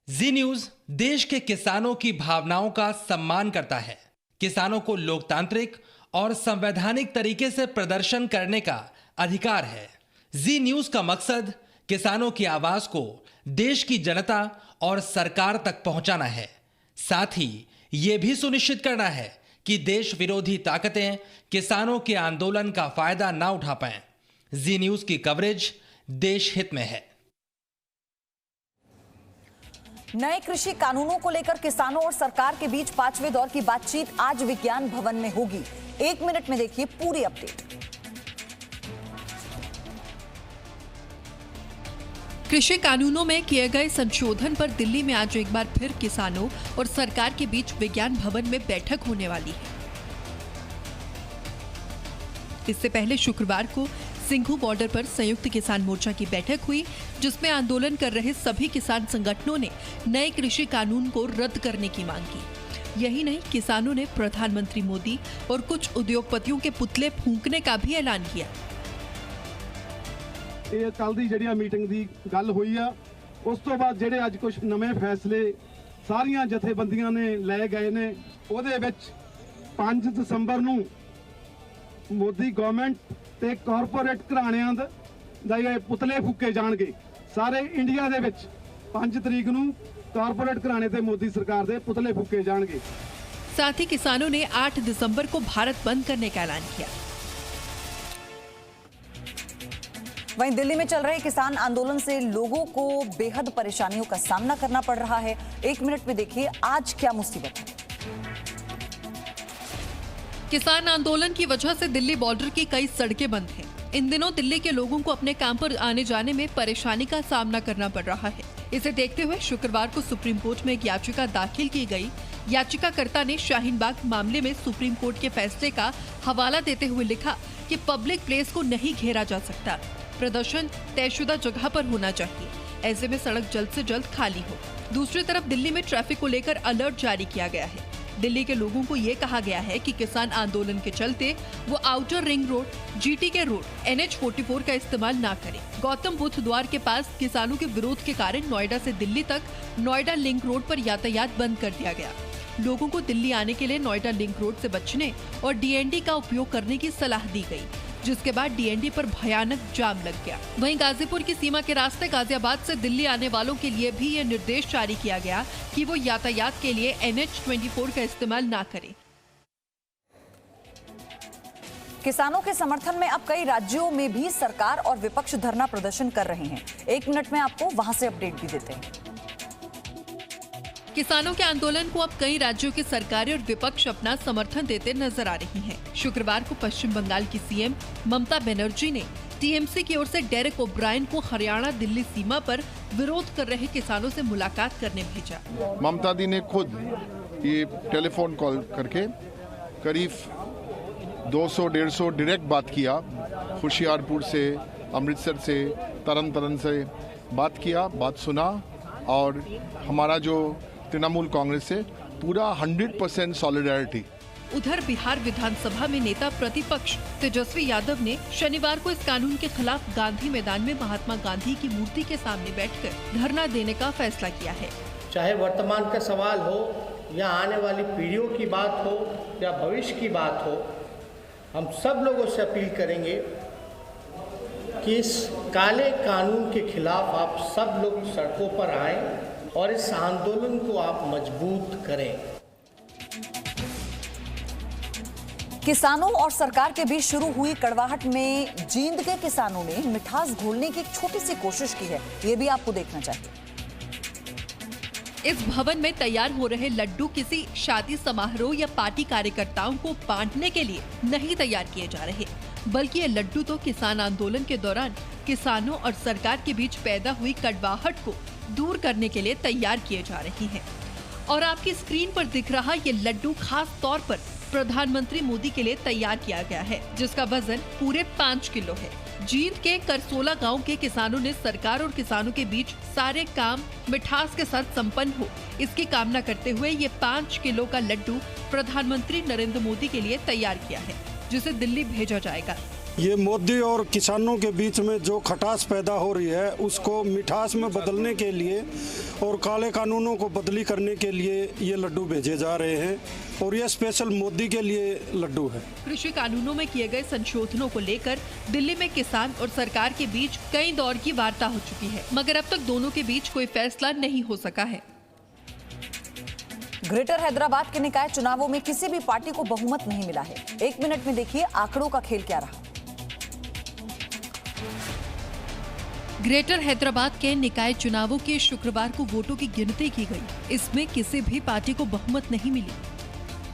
जी news देश के किसानों की भावनाओं का सम्मान करता है। किसानों को लोकतांत्रिक और संवैधानिक तरीके से प्रदर्शन करने का अधिकार है। जी न्यूज का मकसद किसानों की आवाज को देश की जनता और सरकार तक पहुंचाना है। साथ ही यह भी सुनिश्चित करना है कि देश विरोधी ताकतें किसानों के आंदोलन का फायदा ना उठा पाएं। जी न्यूज की कवरेज देश हित में है। नए कृषि कानूनों को लेकर किसानों और सरकार के बीच पांचवें दौर की बातचीत आज विज्ञान भवन में होगी। 1 मिनट में देखिए पूरी अपडेट। कृषि कानूनों में किए गए संशोधन पर दिल्ली में आज एक बार फिर किसानों और सरकार के बीच विज्ञान भवन में बैठक होने वाली है। इससे पहले शुक्रवार को सिंघू बॉर्डर पर संयुक्त किसान मोर्चा की बैठक हुई, जिसमें आंदोलन कर रहे सभी किसान संगठनों ने नए कृषि कानून को रद्द करने की मांग की। यही नहीं, किसानों ने प्रधानमंत्री मोदी और कुछ उद्योगपतियों के पुतले फूंकने का भी ऐलान किया। ਇਹ ਕੱਲ ਦੀ ਜਿਹੜੀ ਮੀਟਿੰਗ ਦੀ ਗੱਲ ਹੋਈ ਆ, ਉਸ ਤੋਂ ਬਾਅਦ ਜਿਹੜੇ ਅੱਜ ਕੁਝ ਨਵੇਂ ਫੈਸਲੇ ਸਾਰੀਆਂ ਜਥੇਬੰਦੀਆਂ ਨੇ ਲਏ ਗਏ ਨੇ, ਉਹਦੇ ਵਿੱਚ 5 ਦਸੰਬਰ ਨੂੰ ਮੋਦੀ ਗਵਰਨਮੈਂਟ ਤੇ ਕਾਰਪੋਰੇਟ ਘਰਾਣਿਆਂ ਦਾ ਇਹ ਪੁਤਲੇ ਫੂਕੇ ਜਾਣਗੇ। ਸਾਰੇ ਇੰਡੀਆ ਦੇ ਵਿੱਚ 5 ਤਰੀਕ ਨੂੰ ਕਾਰਪੋਰੇਟ ਘਰਾਣੇ ਤੇ ਮੋਦੀ ਸਰਕਾਰ ਦੇ ਪੁਤਲੇ ਫੂਕੇ ਜਾਣਗੇ। साथ ही किसानों ने 8 दिसंबर को भारत बंद करने का ऐलान किया। वहीं दिल्ली में चल रहे किसान आंदोलन से लोगों को बेहद परेशानियों का सामना करना पड़ रहा है। 1 मिनट में देखिए आज क्या मुसीबत है। किसान आंदोलन की वजह से दिल्ली बॉर्डर की कई सड़कें बंद हैं। इन दिनों दिल्ली के लोगों को अपने काम पर आने जाने में परेशानी का सामना करना पड़ रहा है। इसे देखते हुए शुक्रवार को सुप्रीम कोर्ट में एक याचिका दाखिल की गई। याचिकाकर्ता ने शाहीन बाग मामले में सुप्रीम कोर्ट के फैसले का हवाला देते हुए लिखा कि पब्लिक प्लेस को नहीं घेरा जा सकता, प्रदर्शन तयशुदा जगह पर होना चाहिए। ऐसे में सड़क जल्द से जल्द खाली हो। दूसरी तरफ दिल्ली में ट्रैफिक को लेकर अलर्ट जारी किया गया है। दिल्ली के लोगों को ये कहा गया है कि किसान आंदोलन के चलते वो outer ring road, जीटीके road, NH44 का इस्तेमाल ना करें। गौतम बुद्ध द्वार के पास किसानों के विरोध के कारण नोएडा से दिल्ली तक नोएडा लिंक रोड पर यातायात बंद कर दिया गया। लोगों को दिल्ली आने के लिए नोएडा लिंक रोड से बचने और DND का उपयोग करने की सलाह दी गई, जिसके बाद DND पर भयानक जाम लग गया। वहीं गाजीपुर की सीमा के रास्ते गाजियाबाद से दिल्ली आने वालों के लिए भी ये निर्देश जारी किया गया कि वो यातायात के लिए NH24 का इस्तेमाल ना करें। किसानों के समर्थन में अब कई राज्यों में भी सरकार और विपक्ष धरना प्रदर्शन कर रहे हैं। 1 मिनट में आपको वहां से अपडेट भी देते हैं। किसानों के आंदोलन को अब कई राज्यों की सरकारें और विपक्ष अपना समर्थन देते नजर आ रही हैं। शुक्रवार को पश्चिम बंगाल की CM ममता बनर्जी ने TMC की ओर से डेरेक ओब्रायन को हरियाणा दिल्ली सीमा पर विरोध कर रहे किसानों से मुलाकात करने भेजा। ममता दी ने खुद ये टेलीफोन कॉल करके करीब 200-150 डायरेक्ट बात किया। होशियारपुर से, अमृतसर से, तरन से बात किया, बात सुना, और हमारा जो तृणमूल कांग्रेस से पूरा 100% सॉलिडारिटी। उधर बिहार विधानसभा में नेता प्रतिपक्ष तेजस्वी यादव ने शनिवार को इस कानून के खिलाफ गांधी मैदान में महात्मा गांधी की मूर्ति के सामने बैठकर धरना देने का फैसला किया है। चाहे वर्तमान का सवाल हो या आने वाली पीढ़ियों की बात हो या भविष्य की बात हो, हम सब लोगों से अपील करेंगे कि इस काले कानून के खिलाफ आप सब लोग सड़कों पर आएं और इस आंदोलन को आप मजबूत करें। किसानों और सरकार के बीच शुरू हुई कड़वाहट में जींद के किसानों ने मिठास घोलने की एक छोटी सी कोशिश की है। ये भी आपको देखना चाहिए। इस भवन में तैयार हो रहे लड्डू किसी शादी समारोह या पार्टी कार्यकर्ताओं को बांटने के लिए नहीं तैयार किए जा रहे, बल्कि ये लड्डू तो किसान आंदोलन के दौरान किसानों और सरकार के बीच पैदा हुई कड़वाहट को दूर करने के लिए तैयार किए जा रहे हैं। और आपकी स्क्रीन पर दिख रहा ये लड्डू खास तौर पर प्रधानमंत्री मोदी के लिए तैयार किया गया है, जिसका वजन पूरे 5 किलो है। जींद के करसोला गांव के किसानों ने सरकार और किसानों के बीच सारे काम मिठास के साथ संपन्न हो, इसकी कामना करते हुए ये 5 किलो का लड्डू प्रधानमंत्री नरेंद्र मोदी के लिए तैयार किया है, जिसे दिल्ली भेजा जाएगा। ये मोदी और किसानों के बीच में जो खटास पैदा हो रही है उसको मिठास में बदलने के लिए और काले कानूनों को बदली करने के लिए ये लड्डू भेजे जा रहे हैं और ये स्पेशल मोदी के लिए लड्डू है। कृषि कानूनों में किए गए संशोधनों को लेकर दिल्ली में किसान और सरकार के बीच कई दौर की वार्ता हो चुकी है, मगर अब तक दोनों के बीच कोई फैसला नहीं हो सका है। ग्रेटर हैदराबाद के निकाय चुनावों में किसी भी पार्टी को बहुमत नहीं मिला है। 1 मिनट में देखिए आंकड़ों का खेल क्या रहा। ग्रेटर हैदराबाद के निकाय चुनावों के शुक्रवार को वोटों की गिनती की गई। इसमें किसी भी पार्टी को बहुमत नहीं मिली।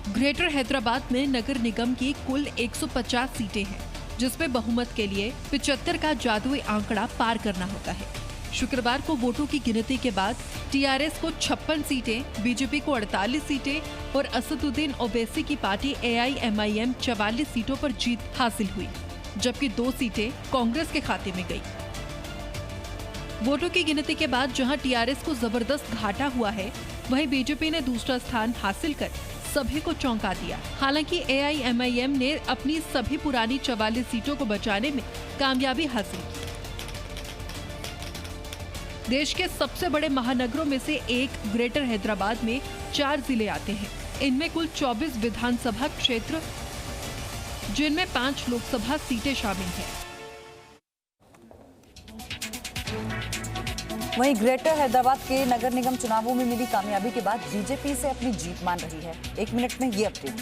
ग्रेटर हैदराबाद में नगर निगम की कुल 150 सीटें हैं, जिसमें बहुमत के लिए 75 का जादुई आंकड़ा पार करना होता है। शुक्रवार को वोटों की गिनती के बाद टीआरएस को 56 सीटें, बीजेपी को 48 सीटें और असदुद्दीन ओवैसी की पार्टी एआईएमआईएम 44 सीटों पर जीत हासिल हुई, जबकि 2 सीटें कांग्रेस के खाते में गई। वोटों की गिनती के बाद जहां टीआरएस को जबरदस्त घाटा हुआ है, वहीं बीजेपी ने दूसरा स्थान हासिल कर सभी को चौंका दिया। हालांकि एआईएमआईएम ने अपनी सभी पुरानी 44 सीटों को बचाने में कामयाबी हासिल की। देश के सबसे बड़े महानगरों में से एक ग्रेटर हैदराबाद में 4 जिले आते हैं। इनमें कुल 24 विधानसभा क्षेत्र, जिनमें 5 लोकसभा सीटें शामिल हैं। वहीं ग्रेटर हैदराबाद के नगर निगम चुनावों में मिली कामयाबी के बाद बीजेपी से अपनी जीत मान रही है। 1 मिनट में ये अपडेट।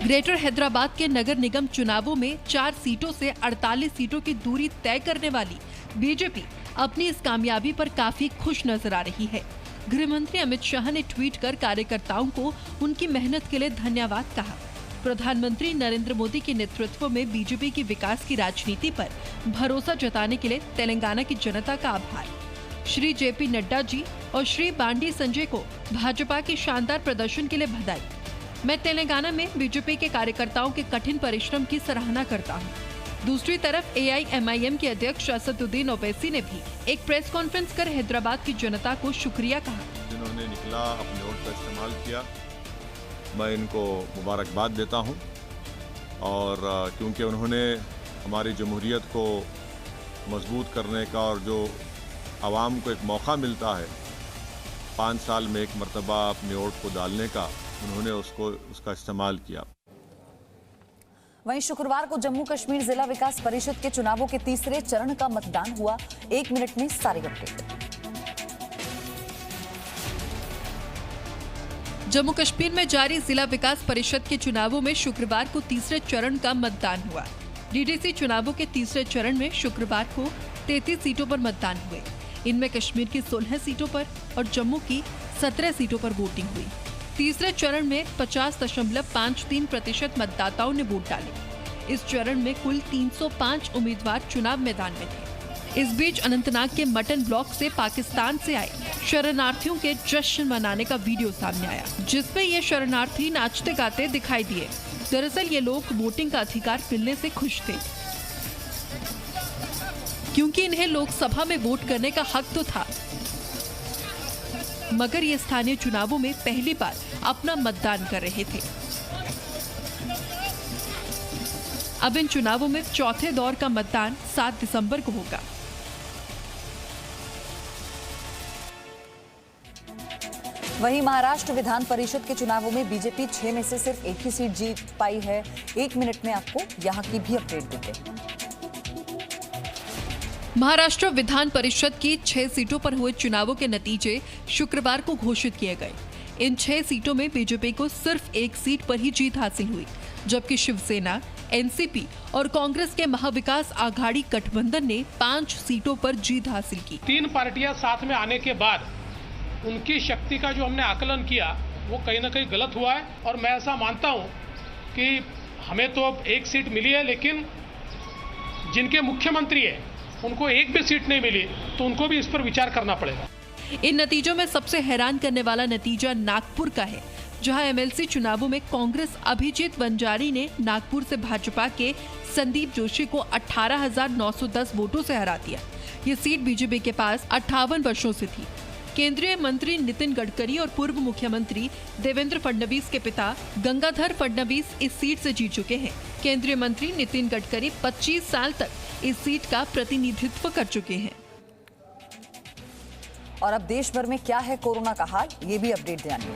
ग्रेटर हैदराबाद के नगर निगम चुनावों में 4 सीटों से 48 सीटों की दूरी तय करने वाली बीजेपी अपनी इस कामयाबी पर काफी खुश नजर आ रही है। गृह मंत्री अमित शाह ने ट्वीट कर कार्यकर्ताओं को उनकी मेहनत के लिए धन्यवाद कहा। प्रधानमंत्री नरेंद्र मोदी के नेतृत्व में बीजेपी की विकास की राजनीति पर भरोसा जताने के लिए तेलंगाना की जनता का आभार। श्री जेपी नड्डा जी और श्री बांडी संजय को भाजपा के शानदार प्रदर्शन के लिए बधाई। मैं तेलंगाना में बीजेपी के कार्यकर्ताओं के कठिन परिश्रम की सराहना करता हूं। दूसरी तरफ एआईएमआईएम के अध्यक्ष असदुद्दीन ओवैसी ने भी एक प्रेस कॉन्फ्रेंस कर हैदराबाद की जनता को शुक्रिया कहा। जिन्होंने निकला अपने वोट का इस्तेमाल किया, मैं इनको मुबारकबाद देता हूं। और क्योंकि उन्होंने हमारी जमहूरियत को मजबूत करने का और जो आवाम को एक मौका मिलता है 5 साल में एक मर्तबा अपने वोट को डालने का, उन्होंने उसका इस्तेमाल किया। वहीं शुक्रवार को जम्मू कश्मीर जिला विकास परिषद के चुनावों के तीसरे चरण का मतदान हुआ। 1 मिनट में सारी अपडेट। जम्मू कश्मीर में जारी जिला विकास परिषद के चुनावों में शुक्रवार को तीसरे चरण का मतदान हुआ। डीडीसी चुनावों के तीसरे चरण में शुक्रवार को 33 सीटों पर मतदान हुए। इनमें कश्मीर की 16 सीटों पर और जम्मू की 17 सीटों पर वोटिंग हुई। तीसरे चरण में 50.53% मतदाताओं ने वोट डाले। इस चरण में कुल 305 उम्मीदवार चुनाव मैदान में थे। इस बीच अनंतनाग के मटन ब्लॉक से पाकिस्तान से आए शरणार्थियों के जश्न मनाने का वीडियो सामने आया, जिसमें ये शरणार्थी नाचते गाते दिखाई दिए। दरअसल ये लोग वोटिंग का अधिकार मिलने से खुश थे, क्योंकि इन्हें लोकसभा में वोट करने का हक तो था, मगर ये स्थानीय चुनावों में पहली बार अपना मतदान कर रहे थे। अब इन चुनावों में चौथे दौर का मतदान 7 दिसंबर को होगा। वहीं महाराष्ट्र विधान परिषद के चुनावों में बीजेपी 6 में से सिर्फ 1 ही सीट जीत पाई है। 1 मिनट में आपको यहां की भी अपडेट देते हैं। महाराष्ट्र विधान परिषद की 6 सीटों पर हुए चुनावों के नतीजे शुक्रवार को घोषित किए गए। इन 6 सीटों में बीजेपी को सिर्फ 1 सीट पर ही जीत हासिल हुई, जबकि शिवसेना, एनसीपी और कांग्रेस के महाविकास आघाड़ी गठबंधन ने 5 सीटों पर जीत हासिल की। 3 पार्टियां साथ में आने के बाद उनकी शक्ति का जो हमने आकलन किया वो कहीं ना कहीं गलत हुआ है। और मैं ऐसा मानता हूं कि हमें तो अब 1 सीट मिली है, लेकिन जिनके मुख्यमंत्री है उनको 1 भी सीट नहीं मिली, तो उनको भी इस पर विचार करना पड़ेगा। इन नतीजों में सबसे हैरान करने वाला नतीजा नागपुर का है, जहां एमएलसी चुनावों में कांग्रेस अभिजीत वंजारी ने नागपुर से भाजपा के संदीप जोशी को 18,910 वोटों से हरा दिया। ये सीट बीजेपी के पास 58 वर्षों से थी। केंद्रीय मंत्री नितिन गडकरी और पूर्व मुख्यमंत्री देवेंद्र फडणवीस के पिता गंगाधर फडणवीस इस सीट से जीत चुके हैं। केंद्रीय मंत्री नितिन गडकरी 25 साल तक इस सीट का प्रतिनिधित्व कर चुके हैं। और अब देश भर में क्या है कोरोना का हाल, ये भी अपडेट जानिए।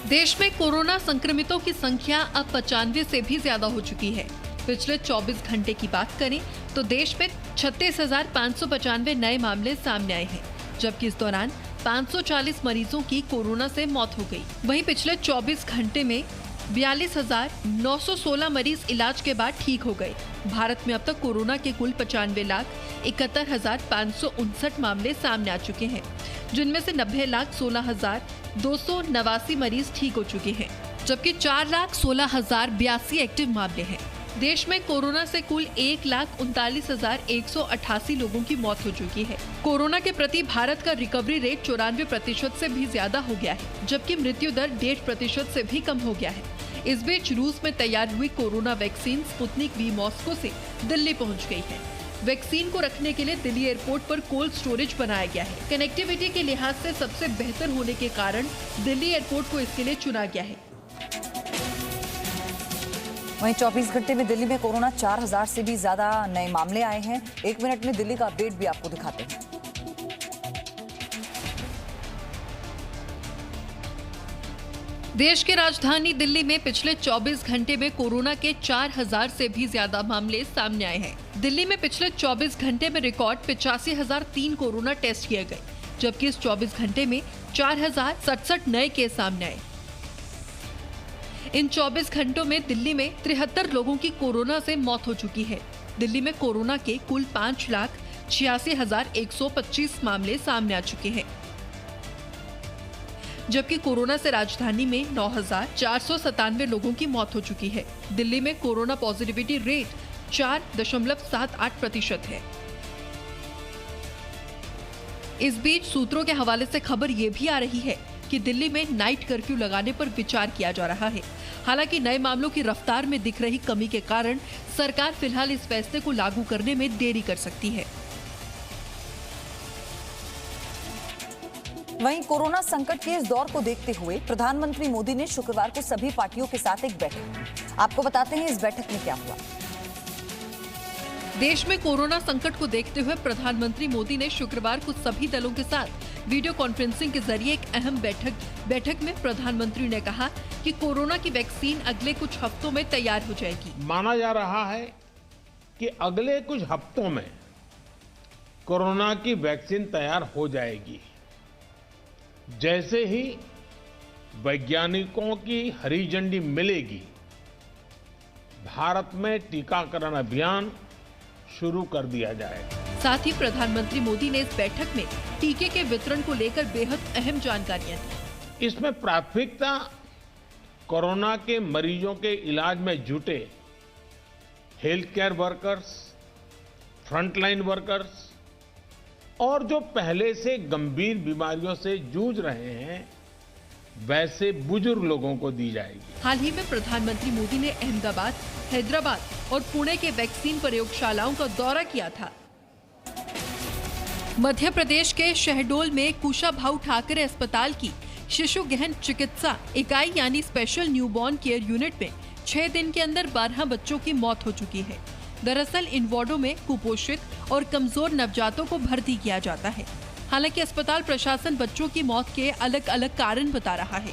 देश में कोरोना संक्रमितों की संख्या अब 95 से भी ज्यादा हो चुकी है। पिछले 24 घंटे की बात करें तो देश में 36,595 नए मामले सामने आए हैं, जबकि इस दौरान 540 मरीजों की कोरोना से मौत हो गई। वहीं पिछले 24 घंटे में 42,916 मरीज इलाज के बाद ठीक हो गए। भारत में अब तक कोरोना के कुल 95,71,559 मामले सामने आ चुके हैं, जिनमें से 90,16,289 मरीज ठीक हो चुके हैं, जबकि 4,16,082 एक्टिव मामले हैं। देश में कोरोना से कुल 1,39,188 लोगों की मौत हो चुकी है। कोरोना के प्रति भारत का रिकवरी रेट 94% से भी ज्यादा हो गया है, जबकि मृत्यु दर 1.5% से भी कम हो गया है। इस बीच रूस में तैयार हुई corona vaccine Sputnik V Moscow से दिल्ली पहुंच गई है। वैक्सीन को रखने के लिए दिल्ली एयरपोर्ट पर कोल्ड स्टोरेज बनाया गया है। कनेक्टिविटी के लिहाज से सबसे बेहतर होने के कारण दिल्ली एयरपोर्ट को इसके लिए चुना गया है। वहीं 24 घंटे में दिल्ली में कोरोना 4,000 से भी ज्यादा नए मामले आए हैं। 1 मिनट में दिल्ली का अपडेट भी आपको दिखाते हैं। देश की राजधानी दिल्ली में पिछले 24 घंटे में कोरोना के 4,000 से भी ज्यादा मामले सामने आए हैं। दिल्ली में पिछले 24 घंटे में रिकॉर्ड 85,003 कोरोना टेस्ट किए गए, जबकि इस 24 घंटे में 4,067 नए केस सामने आए। इन 24 घंटों में दिल्ली में 73 लोगों की कोरोना से मौत हो चुकी है। दिल्ली में कोरोना के कुल 5,86,125 मामले सामने आ चुके हैं, जबकि कोरोना से राजधानी में 9,497 लोगों की मौत हो चुकी है। दिल्ली में कोरोना पॉजिटिविटी रेट 4.78% है। इस बीच सूत्रों के हवाले से खबर ये भी आ रही है कि दिल्ली में नाइट कर्फ्यू लगाने पर विचार किया जा रहा है। हालांकि नए मामलों की रफ्तार में दिख रही कमी के कारण सरकार फिलहाल इस फैसले को लागू करने में देरी कर सकती है। वहीं कोरोना संकट के इस दौर को देखते हुए प्रधानमंत्री मोदी ने शुक्रवार को सभी पार्टियों के साथ एक बैठक की। आपको बताते हैं इस बैठक में क्या हुआ। देश में कोरोना संकट को देखते हुए प्रधानमंत्री मोदी ने शुक्रवार को सभी दलों के साथ वीडियो कॉन्फ्रेंसिंग के जरिए एक अहम बैठक में प्रधानमंत्री ने कहा कि कोरोना की वैक्सीन अगले कुछ हफ्तों में तैयार हो जाएगी। माना जा रहा है कि अगले कुछ हफ्तों में कोरोना की वैक्सीन तैयार हो जाएगी। जैसे ही वैज्ञानिकों की हरी झंडी मिलेगी, भारत में टीकाकरण अभियान शुरू कर दिया जाएगा। साथ ही प्रधानमंत्री मोदी ने इस बैठक में टीके के वितरण को लेकर बेहद अहम जानकारियां दी। इसमें प्राथमिकता कोरोना के मरीजों के इलाज में जुटे health care workers, frontline workers और जो पहले से गंभीर बीमारियों से जूझ रहे हैं वैसे बुजुर्ग लोगों को दी जाएगी। हाल ही में प्रधानमंत्री मोदी ने अहमदाबाद, हैदराबाद और पुणे के वैक्सीन प्रयोगशालाओं का दौरा किया था। मध्य प्रदेश के शहडोल में कुशाभाऊ ठाकरे अस्पताल की शिशु गहन चिकित्सा इकाई यानी स्पेशल न्यूबॉर्न केयर यूनिट में 6 दिन के अंदर 12 बच्चों की मौत हो चुकी है। दरअसल इन वार्डों में कुपोषित और कमजोर नवजातों को भर्ती किया जाता है। हालांकि अस्पताल प्रशासन बच्चों की मौत के अलग अलग कारण बता रहा है।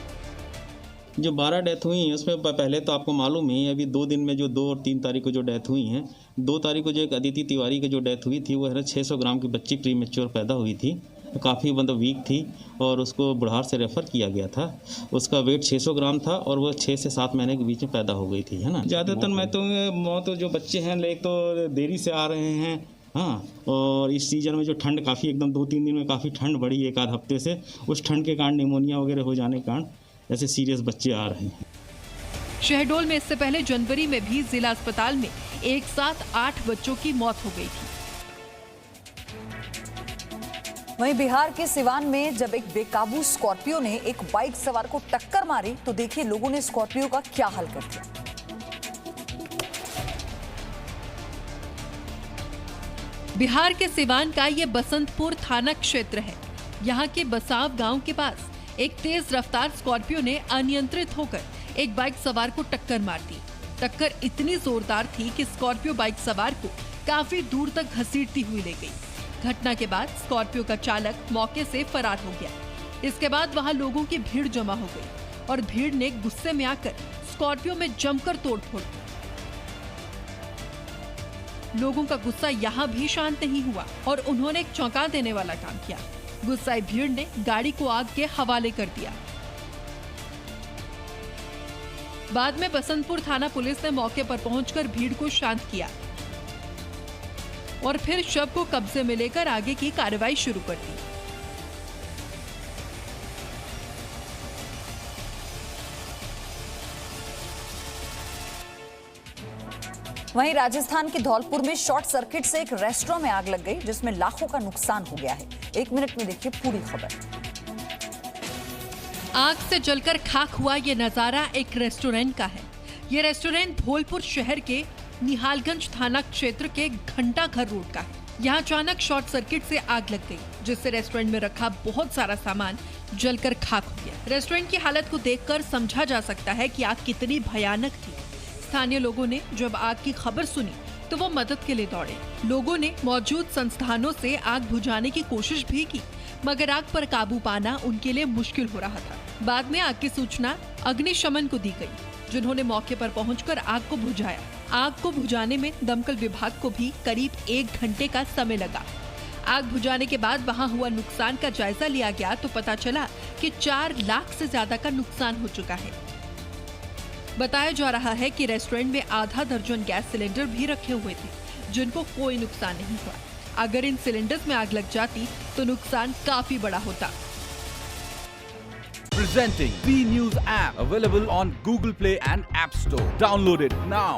जो 12 डेथ हुई हैं उसमें पहले तो आपको मालूम ही अभी 2 दिन में जो 2 और 3 तारीख को जो डेथ हुई हैं, 2 तारीख को जो एक अदिति तिवारी की जो डेथ हुई थी वो है 600 ग्राम की बच्ची प्रीमेच्योर पैदा हुई थी, काफ़ी मतलब वीक थी और उसको बुढ़ार से रेफ़र किया गया था। उसका वेट 600 ग्राम था और वो 6 से 7 महीने के बीच में पैदा हो गई थी, है ना। ज़्यादातर मैं तो मौत जो बच्चे हैं लेकिन तो देरी से आ रहे हैं, हाँ, और इस सीज़न में जो ठंड काफ़ी एकदम 2-3 दिन में काफ़ी ठंड बढ़ी एक आध हफ्ते से, उस ठंड के कारण निमोनिया वगैरह हो जाने के कारण ऐसे सीरियस बच्चे आ रहे हैं। शहडोल में इससे पहले जनवरी में भी जिला अस्पताल में एक साथ 8 बच्चों की मौत हो गई थी। वहीं बिहार के सिवान में जब एक बेकाबू स्कॉर्पियो ने एक बाइक सवार को टक्कर मारी तो देखिए लोगों ने स्कॉर्पियो का क्या हाल कर दिया। बिहार के सिवान का ये बसंतपुर थाना क्षेत्र है। यहाँ के बसाव गांव के पास एक तेज रफ्तार स्कॉर्पियो ने अनियंत्रित होकर एक बाइक सवार को टक्कर मार दी। टक्कर इतनी जोरदार थी कि स्कॉर्पियो बाइक सवार को काफी दूर तक घसीटती हुई ले गई। घटना के बाद स्कॉर्पियो का चालक मौके से फरार हो गया। इसके बाद वहां लोगों की भीड़ जमा हो गई और भीड़ ने गुस्से में आकर स्कॉर्पियो में जमकर तोड़फोड़ की। लोगों का गुस्सा यहाँ भी शांत नहीं हुआ और उन्होंने एक चौंका देने वाला काम किया। गुस्साई भीड़ ने गाड़ी को आग के हवाले कर दिया। बाद में बसंतपुर थाना पुलिस ने मौके पर पहुंचकर भीड़ को शांत किया और फिर शव को कब्जे में लेकर आगे की कार्रवाई शुरू कर दी। वहीं राजस्थान के धौलपुर में शॉर्ट सर्किट से एक रेस्टोरेंट में आग लग गई, जिसमें लाखों का नुकसान हो गया है। 1 मिनट में देखिए पूरी खबर। आग से जलकर खाक हुआ ये नजारा एक रेस्टोरेंट का है। ये रेस्टोरेंट धौलपुर शहर के निहालगंज थाना क्षेत्र के घंटा घर रोड का है। यहाँ अचानक शॉर्ट सर्किट से आग लग गई, जिससे रेस्टोरेंट में रखा बहुत सारा सामान जलकर खाक हो गया। रेस्टोरेंट की हालत को देखकर समझा जा सकता है कि आग कितनी भयानक थी। स्थानीय लोगों ने जब आग की खबर सुनी तो वो मदद के लिए दौड़े। लोगों ने मौजूद संस्थानों से आग बुझाने की कोशिश भी की, मगर आग पर काबू पाना उनके लिए मुश्किल हो रहा था। बाद में आग की सूचना अग्निशमन को दी गई, जिन्होंने मौके पर पहुंचकर आग को बुझाया। आग को बुझाने में दमकल विभाग को भी करीब 1 घंटे का समय लगा। आग बुझाने के बाद वहां हुआ नुकसान का जायजा लिया गया तो पता चला कि 4 लाख से ज्यादा का नुकसान हो चुका है। बताया जा रहा है कि रेस्टोरेंट में आधा दर्जन गैस सिलेंडर भी रखे हुए थे, जिनको कोई नुकसान नहीं हुआ। अगर इन सिलेंडर्स में आग लग जाती तो नुकसान काफी बड़ा होता। Presenting V News app, available on Google Play and App Store. Download it now.